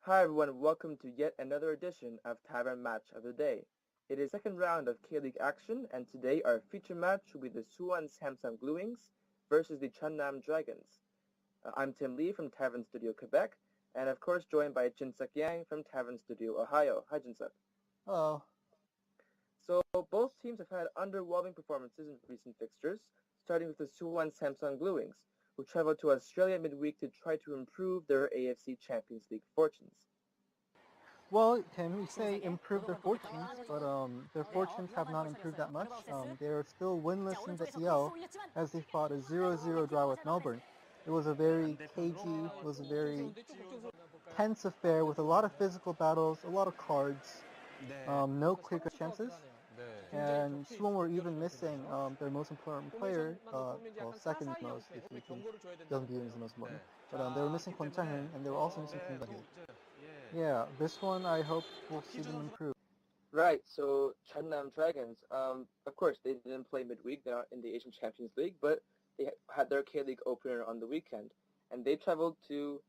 Hi everyone, welcome to yet another edition of Tavern Match of the Day. It is the second round of K-League action, and today our feature match will be the Suwon Jeonnam Bluewings versus the Jeonnam Dragons. I'm Tim Lee from Tavern Studio, Quebec, and of course joined by Jinseok Yang from Tavern Studio, Ohio. Hi Jinseok. Hello. So both teams have had underwhelming performances in recent fixtures, starting with the Suwon Jeonnam Bluewings, who traveled to Australia midweek to try to improve their AFC Champions League fortunes. Well, Tim, you say improve their fortunes, but their fortunes have not improved that much. They are still winless in the EL as they fought a 0-0 draw with Melbourne. It was a very cagey, was a very tense affair with a lot of physical battles, a lot of cards, no clear-cut chances. And Suwon were even missing their most important player, second most if you think Young Bluewings is the most important. But they were missing Kwon Chang-hun, and they were also missing Kim Gun-hee. Yeah, this one I hope we'll see them improve. Right, so Jeonnam Dragons, of course, they didn't play midweek. They're not in the Asian Champions League, but they had their K-League opener on the weekend. And they traveled to,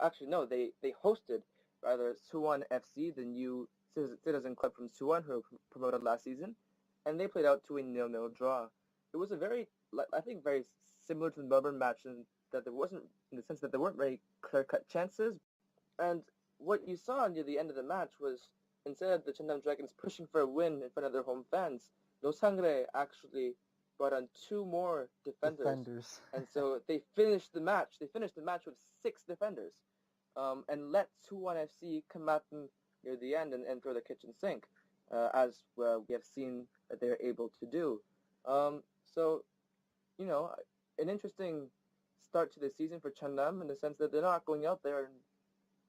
actually, no, they hosted, rather, Suwon FC, the new citizen club from Suwon, who were promoted last season. And they played out to a 0-0 draw. It was a very, I think, very similar to the Melbourne match in that there wasn't, in the sense that there weren't very clear-cut chances. And what you saw near the end of the match was, instead of the Jeonnam Dragons pushing for a win in front of their home fans, No Sangre actually brought on two more defenders. And so they finished the match. They finished the match with 6 defenders, and let Suwon FC come at them near the end and throw the kitchen sink, as we have seen that they're able to do. So, an interesting start to the season for Jeonnam in the sense that they're not going out there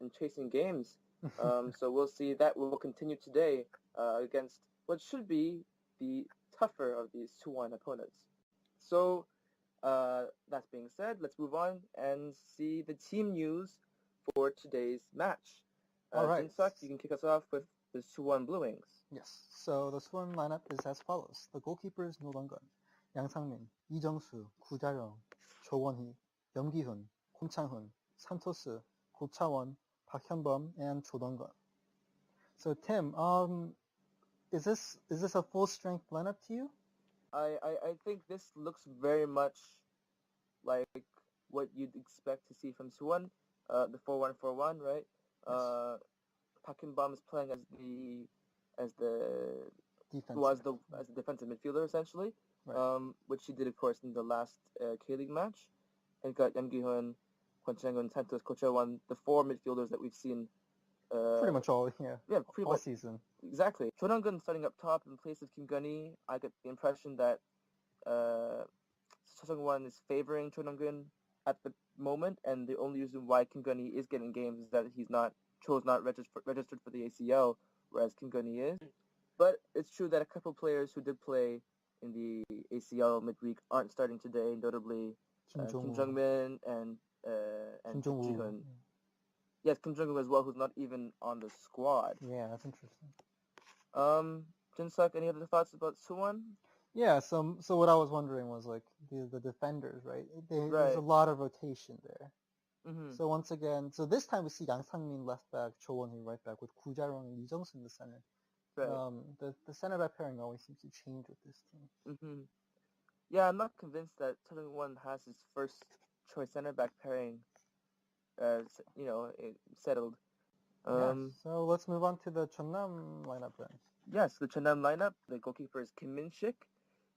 and chasing games. So we'll see that will continue today against what should be the tougher of these Suwon opponents. So that being said, let's move on and see the team news for today's match. All right. Jinseok, you can kick us off with the Suwon Bluewings. Yes. So the Suwon lineup is as follows. The goalkeepers No Dong-gun, Yang Sang-min, Lee Jung-soo, Gu Ja-ryong, Cho Won-hee, Yeom Gi-hun, Kwon Chang-hun, Santos, Go Cha-won, Park Hyun-bum, and Cho Dong-gun. So Tim, is this a full strength lineup to you? I think this looks very much like what you'd expect to see from Suwon, the 4-1-4-1, right? Yes. Park Hyun-bum is playing as the defensive midfielder essentially, right. Which he did of course in the last K-League match. And got Yeom Gi-hun, Kwon Chang-hun, Santos, Go Cha-won, the 4 midfielders that we've seen. Pretty much all, pretty all much season. Exactly. Cho Dong-gun starting up top in place of Kim Gun-hee. I get the impression that Cho Sung-won is favoring Cho Dong-gun at the moment, and the only reason why Kim Gun-hee is getting games is that Cho's not registered for the ACL, whereas Kim Gun-hee is. But it's true that a couple players who did play in the ACL midweek aren't starting today, notably Kim Jong-min and Kim Ji-hun. Yes, Kim Jong-un as well, who's not even on the squad. Yeah, that's interesting. Jinseok, any other thoughts about Suwon? Yeah, so what I was wondering was like the defenders, right? There's a lot of rotation there. Mm-hmm. So once again, this time we see Yang Sang-min left back, Cho Won-hee right back, with Gu Ja-ryong and Lee Jung-soo in the center. Right. The center back pairing always seems to change with this team. Mm-hmm. Yeah, I'm not convinced that Cho Dong-won has his first choice center back pairing settled. So let's move on to the Jeonnam lineup then. Yes, the Jeonnam lineup. The goalkeeper is Kim Min-sik,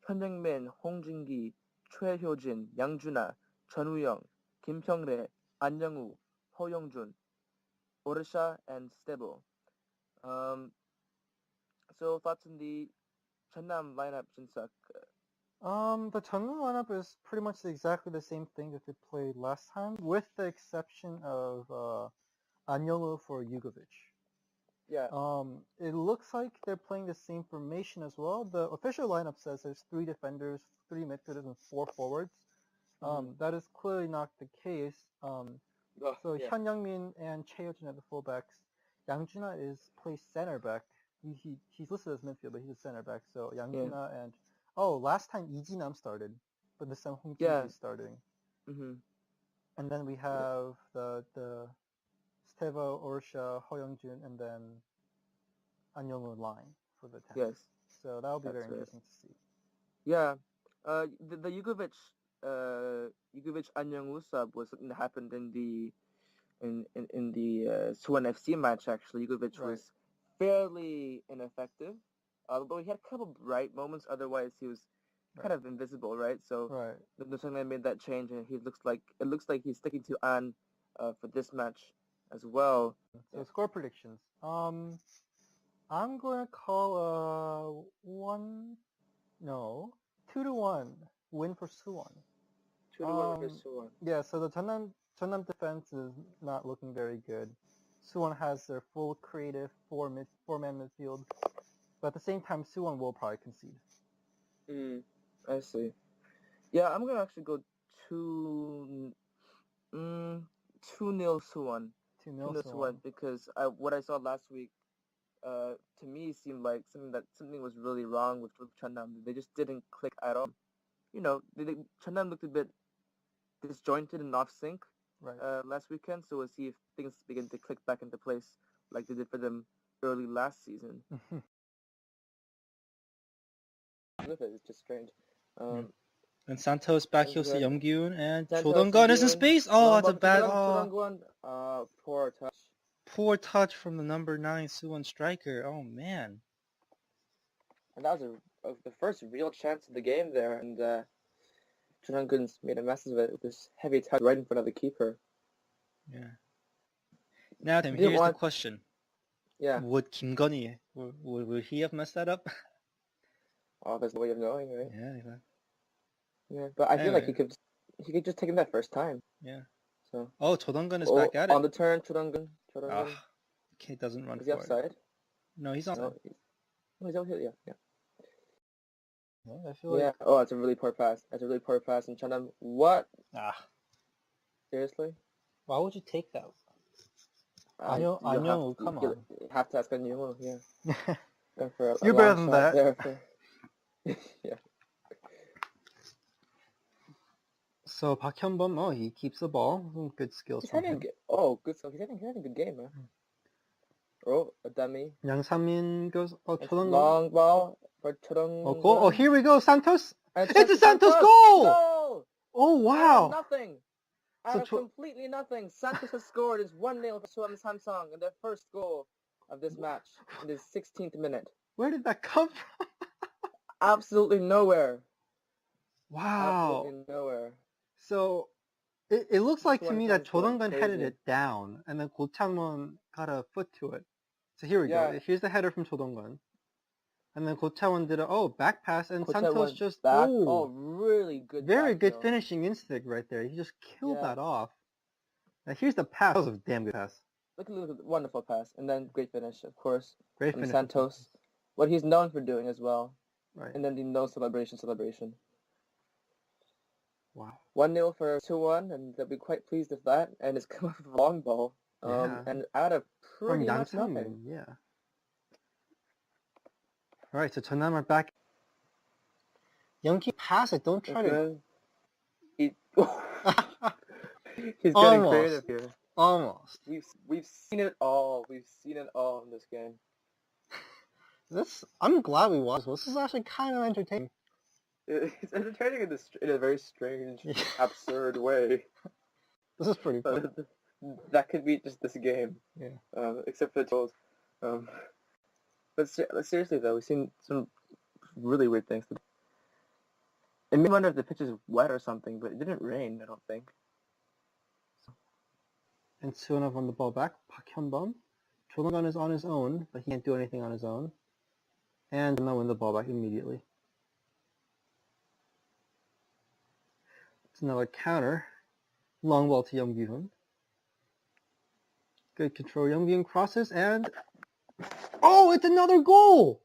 Hyun Young-min, Hong Jin-gi, Choi Hyo-jin, Yang Juna, Chun Woo-young, Kim Pyong-rae, An Young-woo, Ho Yong-jun, Orisha, and Stebo. So thoughts on the Jeonnam lineup, Jinseok? The Jeonnam lineup is pretty much exactly the same thing that they played last time, with the exception of An Young-woo for Yugovic. Yeah. It looks like they're playing the same formation as well. The official lineup says there's 3 defenders, 3 midfielders, and 4 forwards. That is clearly not the case. Hyun Young-min and Choi Hyo-jin are the fullbacks. Yang Juna plays center back. He's listed as midfield, but he's a center back. So Yang Juna and last time Lee Jinam started, but this time Hong Jin is starting. Mm-hmm. And then we have the Steva, Orsha, Hoyoung-jun, and then An Young-woo line for the 10. Yes. So that'll be That's very right. interesting to see. Yeah. The Yugovic An Young-woo sub was something that happened in the Suwon FC match. Actually, Yugovic Right. was fairly ineffective, although he had a couple bright moments. Otherwise, he was kind of invisible, right? So Right. the Sungman made that change, and it looks like he's sticking to An for this match as well. So score predictions. I'm going to call 2-1 win for Suwon. 2-1 for Suwon. Yeah, so the Jeonnam defense is not looking very good. Suwon has their full creative four-man midfield, but at the same time, Suwon will probably concede. I see. Yeah, I'm gonna actually go 2-0 Suwon. 2-0 Suwon, because what I saw last week, to me seemed like something was really wrong with Jeonnam. They just didn't click at all. Jeonnam looked a bit disjointed and off sync last weekend, so we'll see if things begin to click back into place like they did for them early last season. It's just strange. And Santos back heel to Santos, Yeongyun, and Santos, Chodeon is in Yeongyun, space. Oh, that's a bad. Poor touch. Poor touch from the number 9 Suwon striker. Oh man. And that was the first real chance of the game there, and Jeonnam made a mess of it with this heavy touch right in front of the keeper. Yeah. Now, Tim, here's the question. Yeah. Would Kim Gunny, would he have messed that up? Oh, there's no way of knowing, right? Yeah. Yeah, but I feel like he could just take him that first time. Yeah. So. Oh, Chodeon is back at it. On the turn, Chodeon. Okay, doesn't run Is for he offside? it. No, he's offside. No, he's out here. Yeah. Yeah, I feel like. Oh, that's a really poor pass. And Jeonnam, what? Seriously? Why would you take that? I know. Come on. You have to ask An Young-woo, yeah. You're better than that. Yeah. So Park Hyun-bum, he keeps the ball. Good skills from him. Good skill. He's having a good game, man. Oh, a dummy. Yang Sang-min goes. Oh, Chodeon. Long ball for Chodeon. Oh, goal. Oh, here we go. Santos. It's a Santos goal! Oh, wow. Nothing. Out of completely nothing. Santos has scored. It's 1-0 for Suwon Samsung in their first goal of this match in the 16th minute. Where did that come from? Absolutely nowhere. Wow. Absolutely nowhere. So, it looks like to me that Chodeon headed it down, and then Go Chang-won got a foot to it. So here we go. Here's the header from Chodeon. And then Go Chang-won did back pass, and Santos just really good. Very good finishing instinct right there. He just killed that off. Now here's the pass. That was a damn good pass. Look at the wonderful pass, and then great finish, of course. Great finish. Santos, what he's known for doing as well. Right. And then the no celebration. Wow. 1-0 for Suwon, and they'll be quite pleased with that. And it's come off of a long ball, and out of pretty much nothing. Yeah. All right, so Jeonnam are back. Youngki, pass it. Don't try to. He's getting creative here. Almost. We've seen it all. We've seen it all in this game. I'm glad we watched this. This is actually kind of entertaining. It's entertaining in a very strange, absurd way. This is pretty fun. That could be just this game. Yeah. Except for the goals. But seriously though, we've seen some really weird things. It made me wonder if the pitch is wet or something, but it didn't rain, I don't think. And Suwon won the ball back. Park Hyun-bum. Chodeon is on his own, but he can't do anything on his own. And Jeonnam win the ball back immediately. It's another counter. Long ball to Yeongyun. Good control. Yeongyun crosses and... Oh, it's another goal!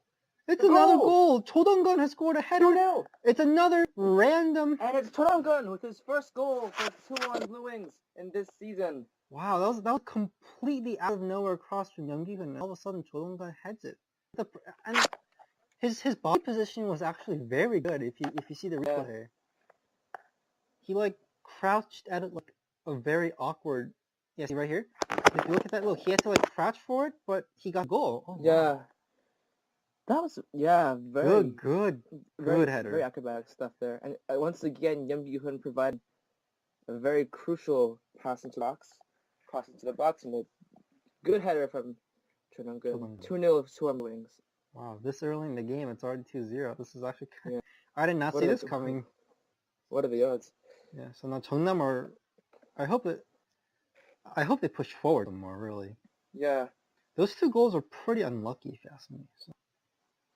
It's another goal! Chodeon has scored a header. 2-0. It's another random... And it's Chodeon with his first goal for Suwon Bluewings in this season. Wow, that was completely out of nowhere cross from Yeongyun, and all of a sudden Chodeon heads it. And his body position was actually very good if you see the replay here. He crouched at it like a very awkward... Yeah, see right here? If you look at that, look, he had to like crouch for it, but he got a goal. Oh, Yeah. wow. That was, very Good very header. acrobatic stuff there. And once again, Young Gi-hoon provided a very crucial pass into the box, cross into the box, and a good header from Jeonnam. 2-0 Suwon Bluewings. Wow, this early in the game, it's already 2-0. This is actually Yeah. I did not What see are this the- coming. What are the odds? Yeah, so now Jeonnam are... I hope they push forward more, really. Yeah. Those 2 goals are pretty unlucky, if you ask me. So.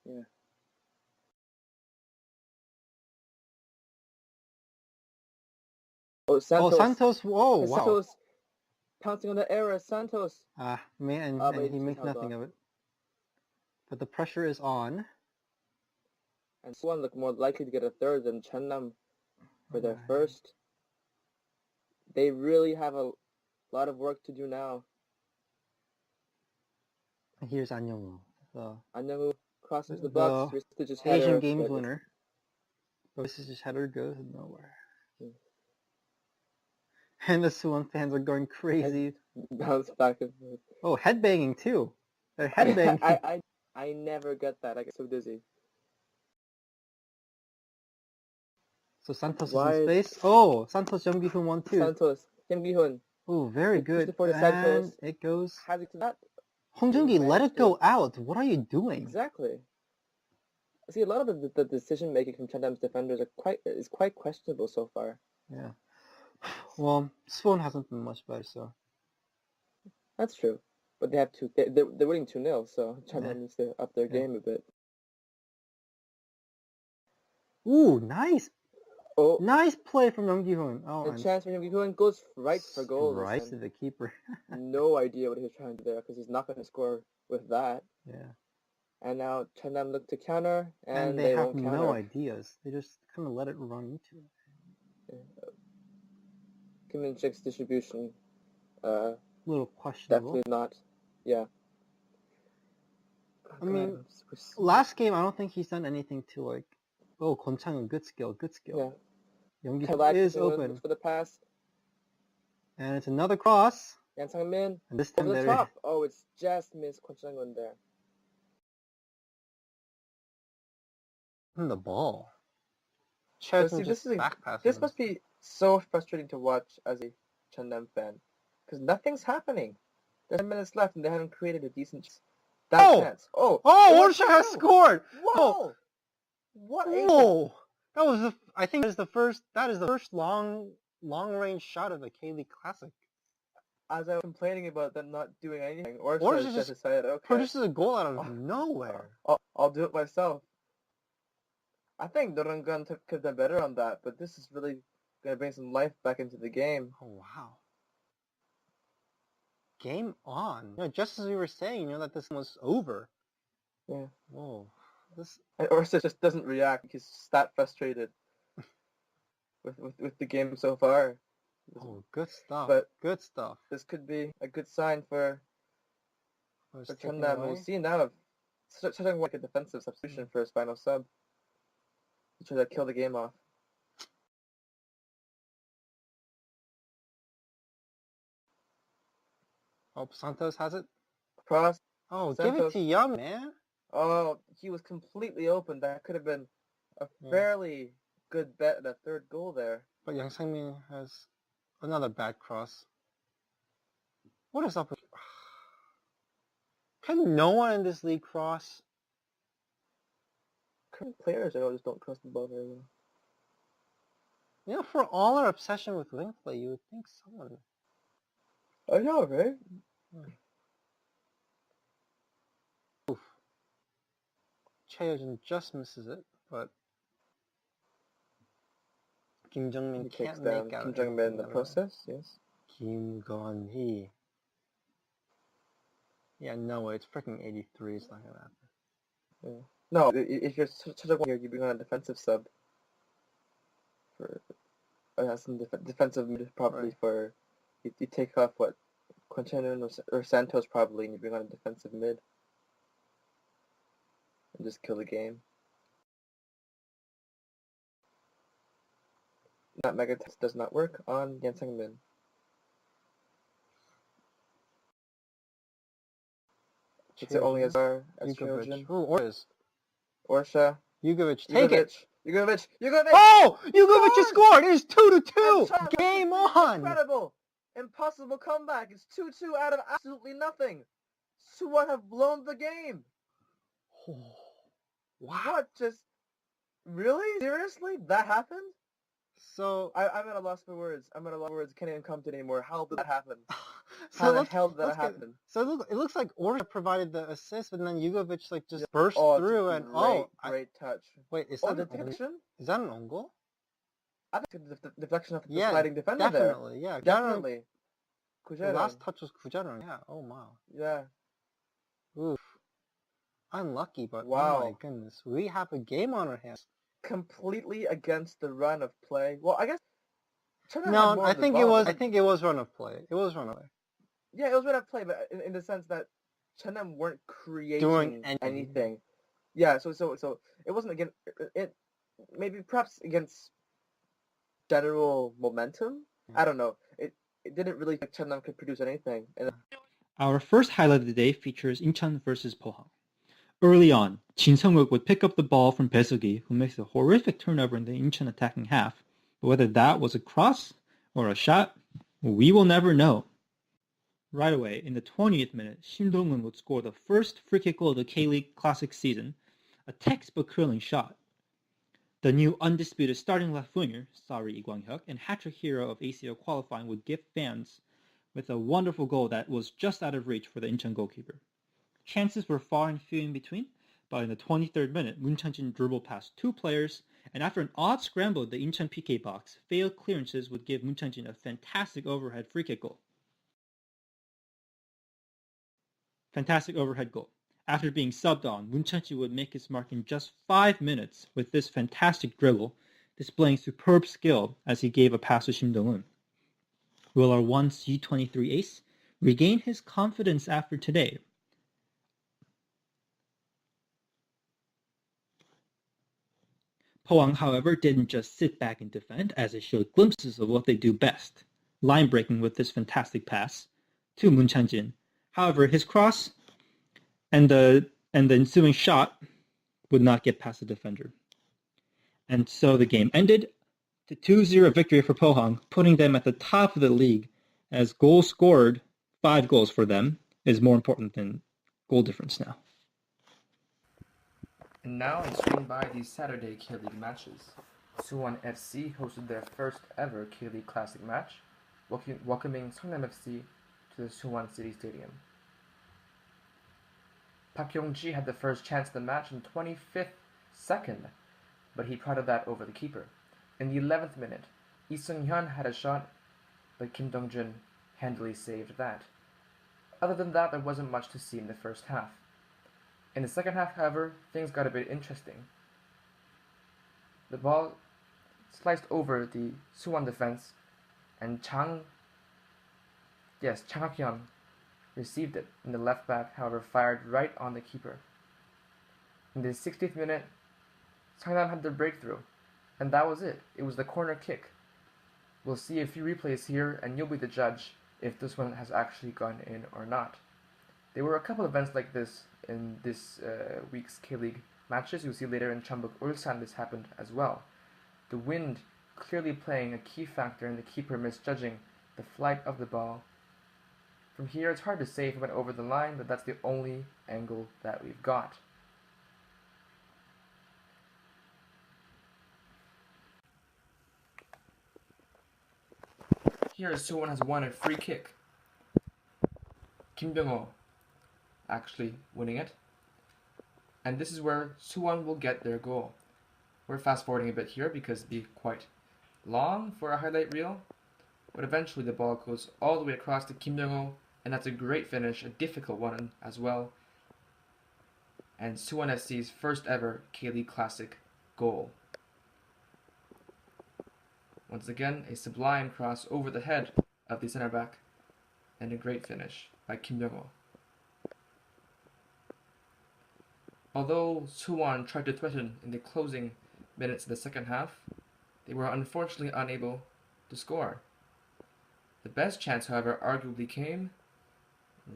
Yeah. Oh, Santos. Oh, Santos! Whoa, wow. Santos pouncing on the error. Santos. Man, but and he it's makes held nothing off. of it. But the pressure is on. And Suwon look more likely to get a third than Jeonnam for their first. They really have a lot of work to do now. Here's An Young-woo, An Young-woo crosses the box. Prestigious header. Asian Games winner. But this is just header goes nowhere. And the Suwon fans are going crazy. Bounce back and forth. Oh, headbanging too. They're headbanging. I never get that. I get so dizzy. So Santos is in space. Oh, Santos Young Gi-hoon 1-2. Santos Young Gi-hoon. Oh, very good. And Santos it goes. has it to that. Hong Joong-gi, let it go out. What are you doing? Exactly. See, a lot of the decision making from Jeonnam's defenders is quite questionable so far. Yeah. Well, Suwon hasn't been much better, so. That's true, but they have to. They're winning 2-0, so Jeonnam needs to up their game a bit. Ooh, nice. Oh, nice play from Young Gi-hoon. Oh, the chance for Young Gi-hoon goes right for goal. Right to the keeper. No idea what he was trying to do there because he's not going to score with that. Yeah. And now Jeonnam look to counter, and they have won't counter. no ideas. They just kind of let it run into it. Yeah. Kim Min-sik's distribution, little questionable. definitely not. Yeah. I mean, last game I don't think he's done anything to like. Oh, Kwon Chang-un, good skill. Yeah. Young Gi-hoon is open. For the pass. And it's another cross. Yan Sang-min. And this time over the top. Oh, it's just missed Kwon Chang-un there. The ball. So see, this must be so frustrating to watch as a Jeonnam fan, because nothing's happening. There's 10 minutes left, and they haven't created a decent chance. Orsha has scored! Whoa! What a Whoa! That was I think that is the first long range shot of the K-League Classic. As I was complaining about them not doing anything, Orsha just decided, okay, produces a goal out of nowhere. I'll do it myself. I think Norangan could have done better on that, but this is really going to bring some life back into the game. Oh, wow. Game on. Just as we were saying, that this was over. Yeah. Whoa. Orsa just doesn't react. He's that frustrated with the game so far. Oh, good stuff. But good stuff. This could be a good sign for Jeonnam. We'll see now if Sejong like a defensive substitution for his final sub to try to kill the game off. Oh, Santos has it? Cross. Oh, Santos. Give it to Young, man. Oh, he was completely open. That could have been a fairly good bet at a third goal there. But Yang Sang-min has another bad cross. What is up with... Can no one in this league cross? Current players, I just don't cross the ball very well. For all our obsession with wing play, you would think someone... I know, right? Oof. Cheojin just misses it, but Kim Jung-min can't make out. Kim Jung-min in the process, yes. Kim Gon-hee. Yeah, no way. It's freaking 83. It's not gonna happen. Yeah. No, if you're Sejong here, you bring on a defensive sub for some defensive mid probably for you take off what Quinten or Santos probably, and you bring on a defensive mid and just kill the game. That mega test does not work on Yan Sang-min. It's the only as Jugovic. Children. Ooh, Ortiz. Orsha. Jugovic, take it! Jugovic! Oh! Jugovic just scored! It is 2-2! And Game on! Incredible! Impossible comeback! It's 2-2 out of absolutely nothing! Suwon have blown the game! Wow. What? Just... Really? Seriously? That happened? So... I'm at a loss for words. Can't even come to it anymore. How did that happen? So How the hell did that happen? So it looks like Ortiz provided the assist, and then Jugovic just burst through and great touch. Wait, is Oh, that the deflection? Is that an own goal? I think the deflection of the sliding defender definitely, there. Yeah, definitely. The last touch was Kujaran. Yeah. Oh wow. Yeah. Oof. Unlucky, but wow. Oh my goodness, we have a game on our hands. Completely against the run of play. Well, I guess. No, I think it was. I think it was run of play. It was run of play. Yeah, it was run of play, but in the sense that Jeonnam weren't creating doing anything. Yeah, so it wasn't against it. Maybe perhaps against general momentum. I don't know. It didn't really think Jeonnam could produce anything. Our first highlight of the day features Incheon versus Pohang. Early on, Jinseok would pick up the ball from Baesugi, who makes a horrific turnover in the Incheon attacking half. But whether that was a cross or a shot, we will never know. Right away, in the 20th minute, Kim Dong-un would score the first free kick goal of the K-League Classic season, a textbook curling shot. The new undisputed starting left winger, Sari Lee-Kwang-hyuk, and hat-trick hero of ACL qualifying would gift fans with a wonderful goal that was just out of reach for the Incheon goalkeeper. Chances were far and few in between, but in the 23rd minute, Moon Chun-jin dribbled past two players, and after an odd scramble at the Incheon PK box, failed clearances would give Moon Chun-jin a fantastic overhead free kick goal. After being subbed on, Moon Chun-jin would make his mark in just 5 minutes with this fantastic dribble, displaying superb skill as he gave a pass to Kim Dong-un. Will our once U23 ace regain his confidence after today? Pohang, however, didn't just sit back and defend, as it showed glimpses of what they do best, line breaking with this fantastic pass to Moon Chun-jin. However, his cross and the ensuing shot would not get past the defender. And so the game ended to 2-0 victory for Pohang, putting them at the top of the league, as goals scored, 5 goals for them, is more important than goal difference now. And now on screen by these Saturday K-League matches. Suwon FC hosted their first ever K-League Classic match, welcoming Jeonnam FC to the Suwon City Stadium. Park Yong-ji had the first chance of the match in 25th second, but he prodded that over the keeper. In the 11th minute, Lee Sung-hyun had a shot, but Kim Dong-jun handily saved that. Other than that, there wasn't much to see in the first half. In the second half, however, things got a bit interesting. The ball sliced over the Suwon defense, and Chang Hak-yeon received it, and the left back, however, fired right on the keeper. In the 60th minute, Jeonnam had the breakthrough, and that was it. It was the corner kick. We'll see a few replays here, and you'll be the judge if this one has actually gone in or not. There were a couple of events like this in this week's K-League matches. You'll see later in Chambuk Ulsan this happened as well. The wind clearly playing a key factor in the keeper misjudging the flight of the ball. From here, it's hard to say if it went over the line, but that's the only angle that we've got. Here, Suwon has won a free kick. Kim Byung-ho actually winning it. And this is where Suwon will get their goal. We're fast forwarding a bit here because it'd be quite long for a highlight reel. But eventually the ball goes all the way across to Kim Byung-ho, and that's a great finish, a difficult one as well. And Suwon SC's first ever K-League Classic goal. Once again, a sublime cross over the head of the center back, and a great finish by Kim Byung-ho. Although Suwon tried to threaten in the closing minutes of the second half, they were unfortunately unable to score. The best chance, however, arguably came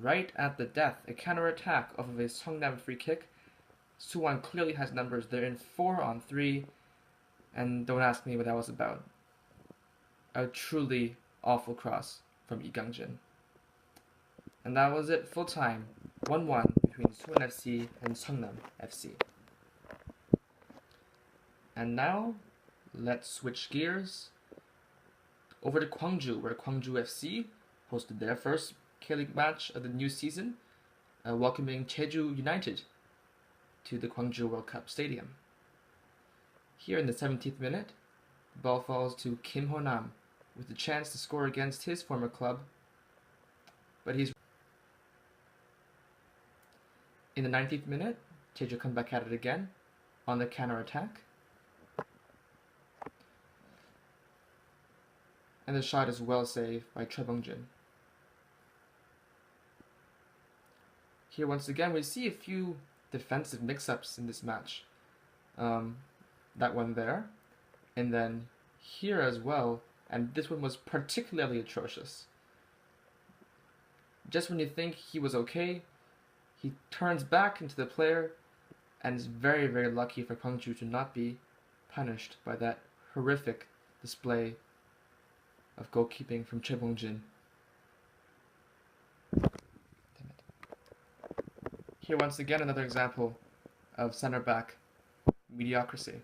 right at the death. A counterattack off of a Jeonnam free kick. Suwon clearly has numbers. They're in 4-on-3, and don't ask me what that was about. A truly awful cross from Lee Gangjin. And that was it, full time, 1-1 between Suwon FC and Jeonnam FC. And now, let's switch gears over to Gwangju, where Gwangju FC hosted their first K-League match of the new season, welcoming Jeju United to the Gwangju World Cup Stadium. Here in the 17th minute, the ball falls to Kim Ho-nam with the chance to score against his former club, but he's... In the 19th minute, Jeju come back at it again on the counter-attack. And the shot is well saved by Choi Bong-jin. Here once again we see a few defensive mix-ups in this match. That one there, and then here as well, and this one was particularly atrocious. Just when you think he was okay, he turns back into the player and is very, very lucky for Gwangju to not be punished by that horrific display of goalkeeping from Choi Bong-jin. Here once again another example of center back mediocrity.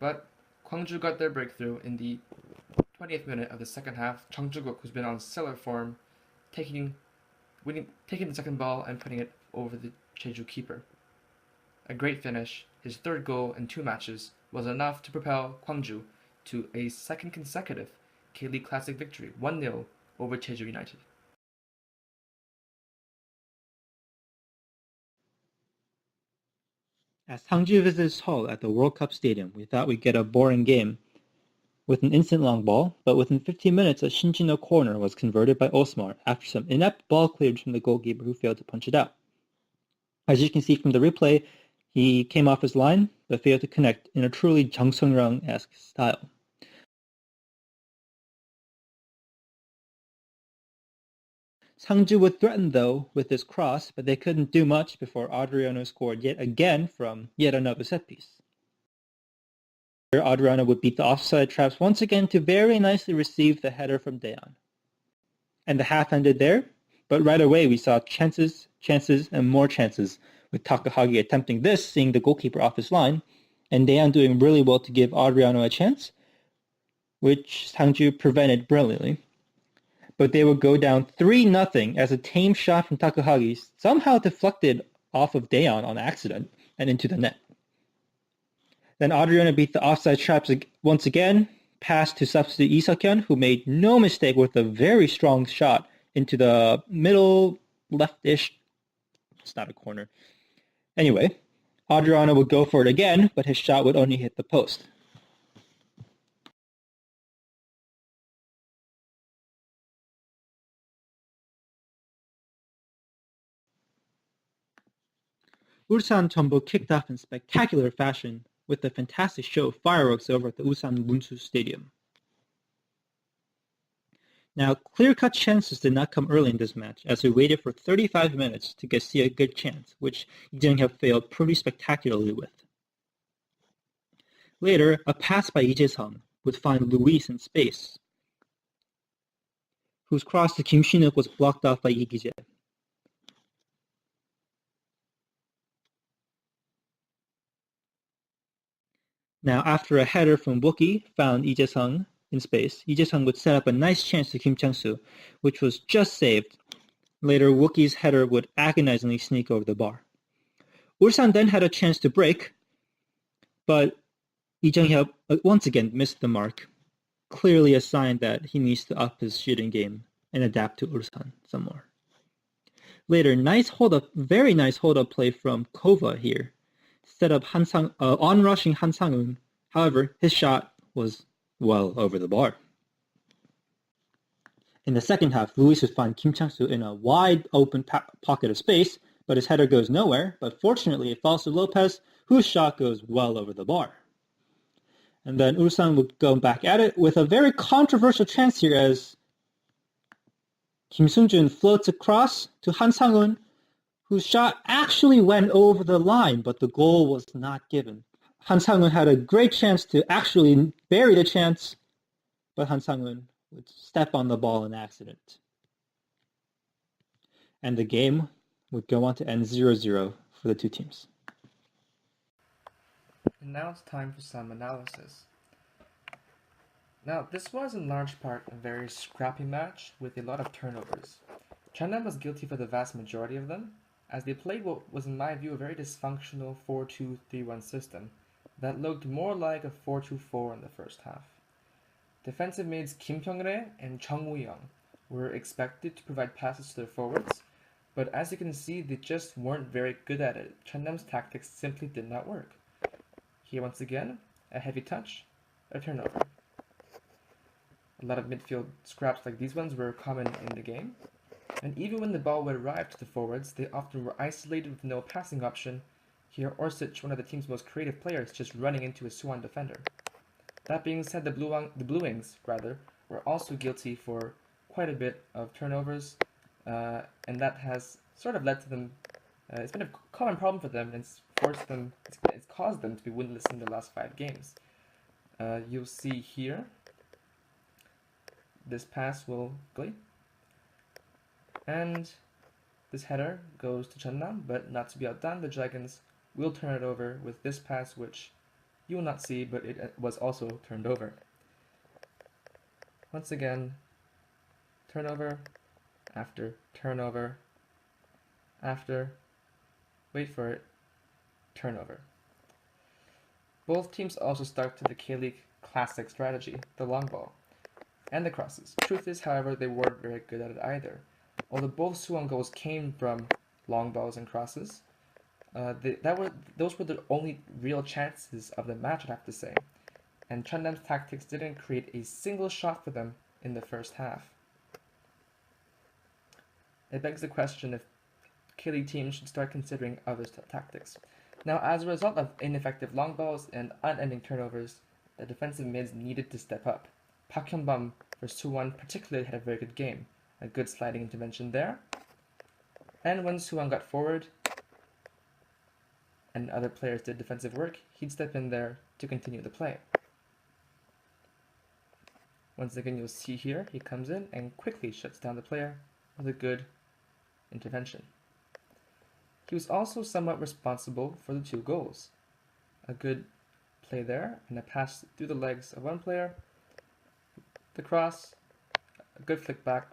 But Gwangju got their breakthrough in the 20th minute of the second half. Chung Jae-guk, who's been on stellar form, taking the second ball and putting it over the Jeju keeper. A great finish. His third goal in 2 matches was enough to propel Gwangju to a second consecutive K-League Classic victory, 1-0 over Jeju United. As Sangju visits Seoul at the World Cup Stadium, we thought we'd get a boring game with an instant long ball, but within 15 minutes a Shinjino corner was converted by Osmar after some inept ball cleared from the goalkeeper who failed to punch it out. As you can see from the replay, he came off his line, but failed to connect in a truly Jang Sung-ryung-esque style. Sangju would threaten, though, with this cross, but they couldn't do much before Adriano scored yet again from yet another set piece. Here, Adriano would beat the offside traps once again to very nicely receive the header from Daeon. And the half ended there, but right away we saw chances, and more chances, with Takahagi attempting this, seeing the goalkeeper off his line, and Daeon doing really well to give Adriano a chance, which Sangju prevented brilliantly. But they would go down 3-0 as a tame shot from Takahagi somehow deflected off of Daeon on accident and into the net. Then Adriano beat the offside traps once again, passed to substitute Lee Seok-hyun, who made no mistake with a very strong shot into the middle left-ish. It's not a corner. Anyway, Adriano would go for it again, but his shot would only hit the post. Ulsan Jeonbuk kicked off in spectacular fashion with a fantastic show of fireworks over at the Ulsan Munsu Stadium. Now, clear-cut chances did not come early in this match, as we waited for 35 minutes to see a good chance, which Lee Jung-hyuk failed pretty spectacularly with. Later, a pass by Lee Jae-sung would find Luis in space, whose cross to Kim Shin-wook was blocked off by Lee Gi-jae. Now, after a header from Wookie found Lee Jae-sung in space, Lee Jae-sung would set up a nice chance to Kim Chang-soo, which was just saved. Later, Wookie's header would agonizingly sneak over the bar. Ulsan then had a chance to break, but Lee Jung-hyuk once again missed the mark, clearly a sign that he needs to up his shooting game and adapt to Ulsan some more. Later, very nice hold-up play from Kova here. Set up on-rushing Han Sang-un. However, his shot was well over the bar. In the second half, Luis would find Kim Chang-soo in a wide open pocket of space, but his header goes nowhere. But fortunately, it falls to Lopez, whose shot goes well over the bar. And then Ulsan would go back at it with a very controversial chance here, as Kim Seung-jun floats across to Han Sang-un, whose shot actually went over the line, but the goal was not given. Han Sang-un had a great chance to actually bury the chance, but Han Sang-un would step on the ball in accident. And the game would go on to end 0-0 for the two teams. And now it's time for some analysis. Now, this was in large part a very scrappy match with a lot of turnovers. Jeonnam was guilty for the vast majority of them, as they played what was in my view a very dysfunctional 4-2-3-1 system that looked more like a 4-2-4 in the first half. Defensive mids Kim Pyong-rae and Chung Woo-young were expected to provide passes to their forwards, but as you can see, they just weren't very good at it. Jeonnam's tactics simply did not work. Here once again, a heavy touch, a turnover. A lot of midfield scraps like these ones were common in the game, and even when the ball would arrive to the forwards, they often were isolated with no passing option. Here Orsic, one of the team's most creative players, just running into a Suwon defender. That being said, the Bluewings were also guilty for quite a bit of turnovers, and that has sort of led to them. It's been a common problem for them, and it's caused them to be winless in the last 5 games. You'll see here. This pass will go, and this header goes to Jeonnam, but not to be outdone, the Dragons will turn it over with this pass, which you will not see, but it was also turned over. Once again, turnover after turnover after, wait for it, turnover. Both teams also stuck to the K-League classic strategy, the long ball, and the crosses. Truth is, however, they weren't very good at it either. Although both Suwon goals came from long balls and crosses, those were the only real chances of the match, I'd have to say. And Jeonnam's tactics didn't create a single shot for them in the first half. It begs the question if K-League teams should start considering other tactics. Now, as a result of ineffective long balls and unending turnovers, the defensive mids needed to step up. Park Hyun-bum for Suwon particularly had a very good game, a good sliding intervention there. And when Suwon got forward and other players did defensive work, he'd step in there to continue the play. Once again, you'll see here, he comes in and quickly shuts down the player with a good intervention. He was also somewhat responsible for the 2 goals. A good play there, and a pass through the legs of one player, the cross, a good flick back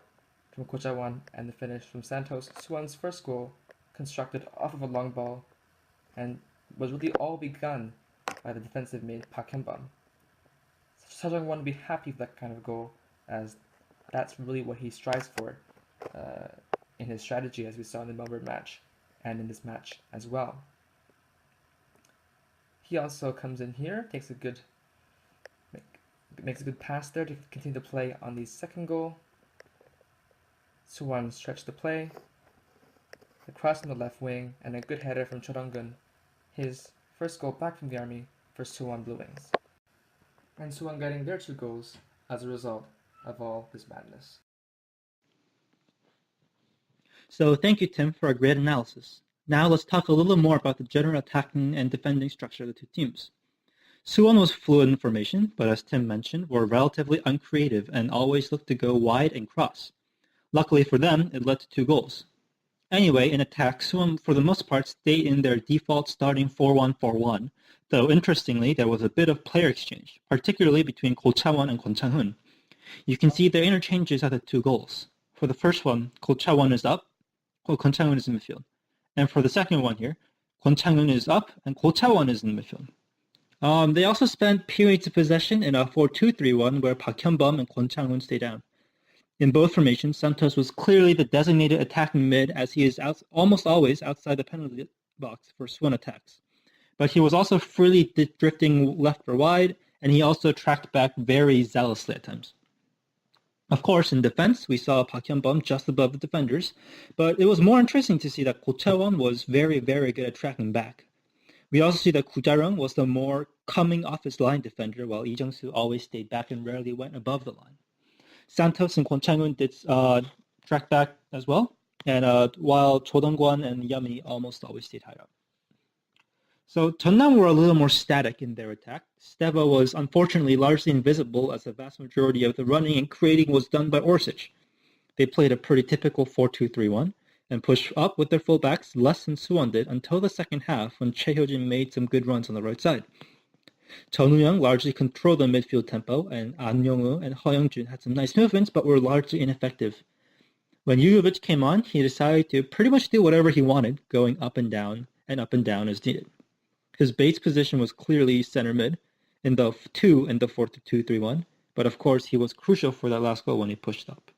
from Ko Jae-won, and the finish from Santos. Suwon's first goal, constructed off of a long ball, and was really all begun by the defensive mid Park Hyun-bum. Cha Jung-won would be happy with that kind of goal, as that's really what he strives for in his strategy, as we saw in the Melbourne match, and in this match as well. He also comes in here, makes a good pass there to continue the play on the second goal. Suwon stretched the play, the cross on the left wing, and a good header from Cho Dong-gun, his first goal back from the army for Suwon Bluewings. And Suwon getting their 2 goals as a result of all this madness. So thank you, Tim, for a great analysis. Now let's talk a little more about the general attacking and defending structure of the two teams. Suwon was fluid in formation, but as Tim mentioned, were relatively uncreative and always looked to go wide and cross. Luckily for them, it led to 2 goals. Anyway, in attack, Suwon for the most part stayed in their default starting 4-1-4-1, though interestingly there was a bit of player exchange, particularly between Ko Cha-won and Kwon Chang-hun. You can see their interchanges at the 2 goals. For the first one, Ko Cha-won is up, Kwon Chang-hun is in midfield. And for the second one here, Kwon Chang-hun is up and Ko Cha-won is in midfield. They also spent periods of possession in a 4-2-3-1 where Park Hyun-bum and Kwon Chang-hun stay down. In both formations, Santos was clearly the designated attacking mid, as he is almost always outside the penalty box for Suwon attacks. But he was also freely drifting left or wide, and he also tracked back very zealously at times. Of course, in defense, we saw Park Hyun-bum just above the defenders, but it was more interesting to see that Ko Cha-won was very, very good at tracking back. We also see that Koo Ja-rung was the more coming off his line defender, while Lee Jung-soo always stayed back and rarely went above the line. Santos and Kwon Chang-hun did track back as well. And while Cho Dong-kwan and Yami almost always stayed high up. So Jeonnam were a little more static in their attack. Steva was unfortunately largely invisible as the vast majority of the running and creating was done by Orsic. They played a pretty typical 4-2-3-1 and pushed up with their fullbacks less than Suwon did until the second half when Chae Hyojin made some good runs on the right side. Chun Woo-young largely controlled the midfield tempo, and An Yong-woo and Heo Young-jun had some nice movements but were largely ineffective. When Yujovic came on, he decided to pretty much do whatever he wanted, going up and down as needed. His base position was clearly center mid in the 4-2-3-1, but of course he was crucial for that last goal when he pushed up.